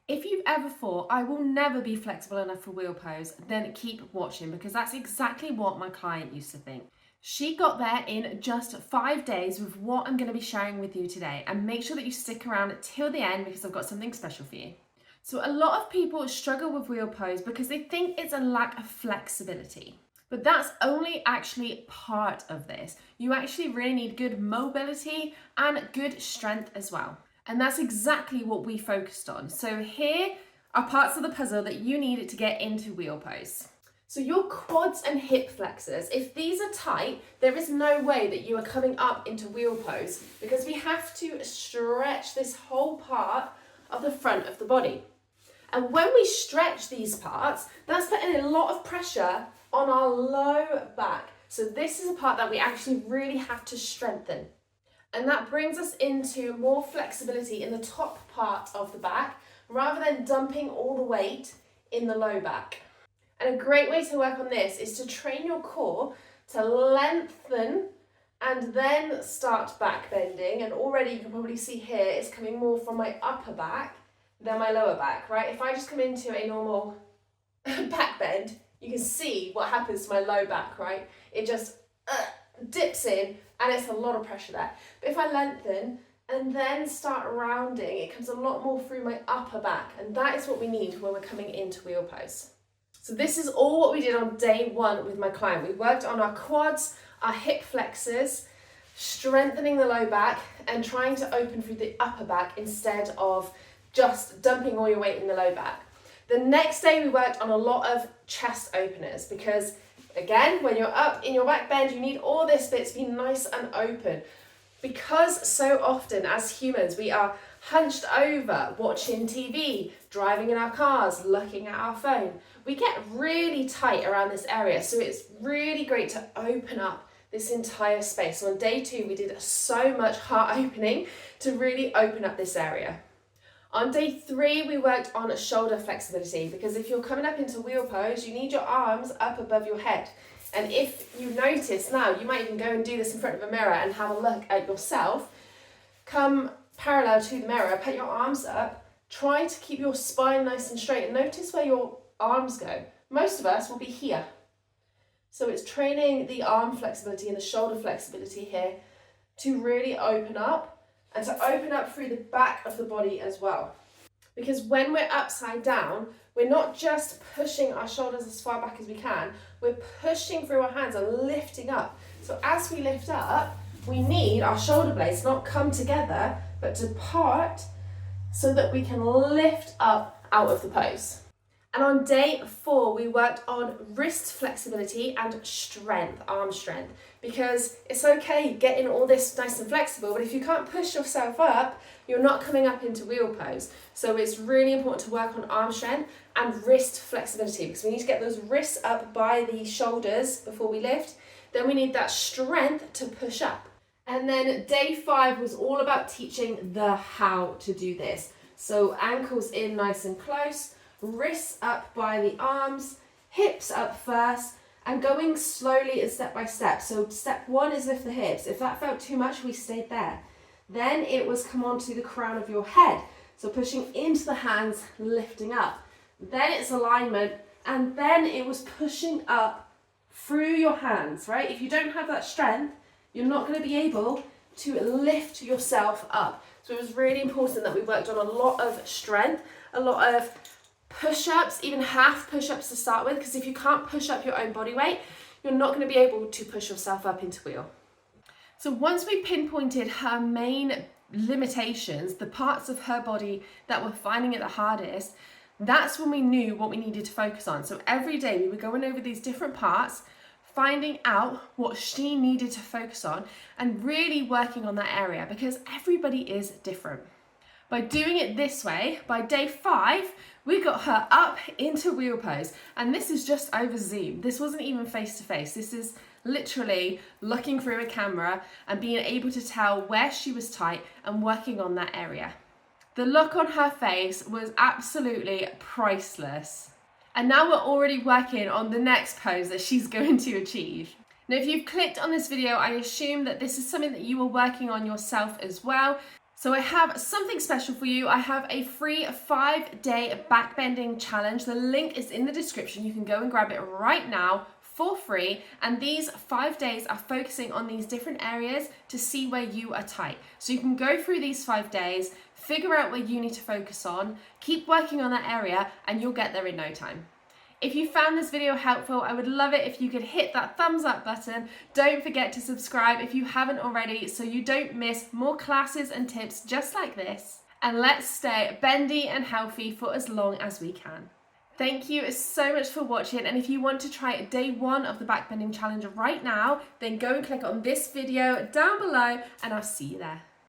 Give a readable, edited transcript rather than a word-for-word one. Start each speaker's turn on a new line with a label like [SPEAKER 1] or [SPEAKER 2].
[SPEAKER 1] If you've ever thought, I will never be flexible enough for wheel pose, then keep watching, because that's exactly what my client used to think. She got there in just 5 days with what I'm going to be sharing with you today, and make sure that you stick around till the end because I've got something special for you. So a lot of people struggle with wheel pose because they think it's a lack of flexibility. But that's only actually part of this. You actually really need good mobility and good strength as well. And that's exactly what we focused on. So here are parts of the puzzle that you need to get into wheel pose. So your quads and hip flexors, if these are tight, there is no way that you are coming up into wheel pose, because we have to stretch this whole part of the front of the body. And when we stretch these parts, that's putting a lot of pressure on our low back. So this is a part that we actually really have to strengthen. And that brings us into more flexibility in the top part of the back, rather than dumping all the weight in the low back. And a great way to work on this is to train your core to lengthen and then start back bending. And already you can probably see here it's coming more from my upper back than my lower back, right? If I just come into a normal back bend, you can see what happens to my low back, right? It just dips in and it's a lot of pressure there. But if I lengthen and then start rounding, it comes a lot more through my upper back, and that is what we need when we're coming into wheel pose. So this is all what we did on day 1 with my client. We worked on our quads, our hip flexors, strengthening the low back and trying to open through the upper back instead of just dumping all your weight in the low back. The next day we worked on a lot of chest openers, because again, when you're up in your back bend, you need all this bit to be nice and open. Because so often as humans, we are hunched over, watching TV, driving in our cars, looking at our phone. We get really tight around this area. So it's really great to open up this entire space. So on day 2, we did so much heart opening to really open up this area. On day 3, we worked on shoulder flexibility, because if you're coming up into wheel pose, you need your arms up above your head. And if you notice now, you might even go and do this in front of a mirror and have a look at yourself. Come parallel to the mirror, put your arms up, try to keep your spine nice and straight, and notice where your arms go. Most of us will be here. So it's training the arm flexibility and the shoulder flexibility here to really open up, and to open up through the back of the body as well. Because when we're upside down, we're not just pushing our shoulders as far back as we can, we're pushing through our hands and lifting up. So as we lift up, we need our shoulder blades not come together, but to part, so that we can lift up out of the pose. And on day 4, we worked on wrist flexibility and strength, arm strength, because it's okay getting all this nice and flexible, but if you can't push yourself up, you're not coming up into wheel pose. So it's really important to work on arm strength and wrist flexibility, because we need to get those wrists up by the shoulders before we lift. Then we need that strength to push up. And then day 5 was all about teaching the how to do this. So ankles in nice and close, wrists up by the arms, hips up first, and going slowly and step by step. So step 1 is lift the hips. If that felt too much, we stayed there. Then it was come onto the crown of your head. So pushing into the hands, lifting up. Then it's alignment, and then it was pushing up through your hands, right? If you don't have that strength, you're not going to be able to lift yourself up. So it was really important that we worked on a lot of strength, a lot of push-ups, even half push-ups to start with, because if you can't push up your own body weight, you're not going to be able to push yourself up into wheel. So once we pinpointed her main limitations, the parts of her body that were finding it the hardest, that's when we knew what we needed to focus on. So every day we were going over these different parts, finding out what she needed to focus on and really working on that area, because everybody is different. By doing it this way, by day 5, we got her up into wheel pose, and this is just over Zoom. This wasn't even face to face. This is literally looking through a camera and being able to tell where she was tight and working on that area. The look on her face was absolutely priceless. And now we're already working on the next pose that she's going to achieve. Now, if you've clicked on this video, I assume that this is something that you are working on yourself as well. So I have something special for you. I have a free 5-day backbending challenge. The link is in the description. You can go and grab it right now for free. And these 5 days are focusing on these different areas to see where you are tight. So you can go through these 5 days, figure out where you need to focus on, keep working on that area, and you'll get there in no time. If you found this video helpful, I would love it if you could hit that thumbs up button. Don't forget to subscribe if you haven't already so you don't miss more classes and tips just like this. And let's stay bendy and healthy for as long as we can. Thank you so much for watching, and if you want to try day 1 of the backbending challenge right now, then go and click on this video down below and I'll see you there.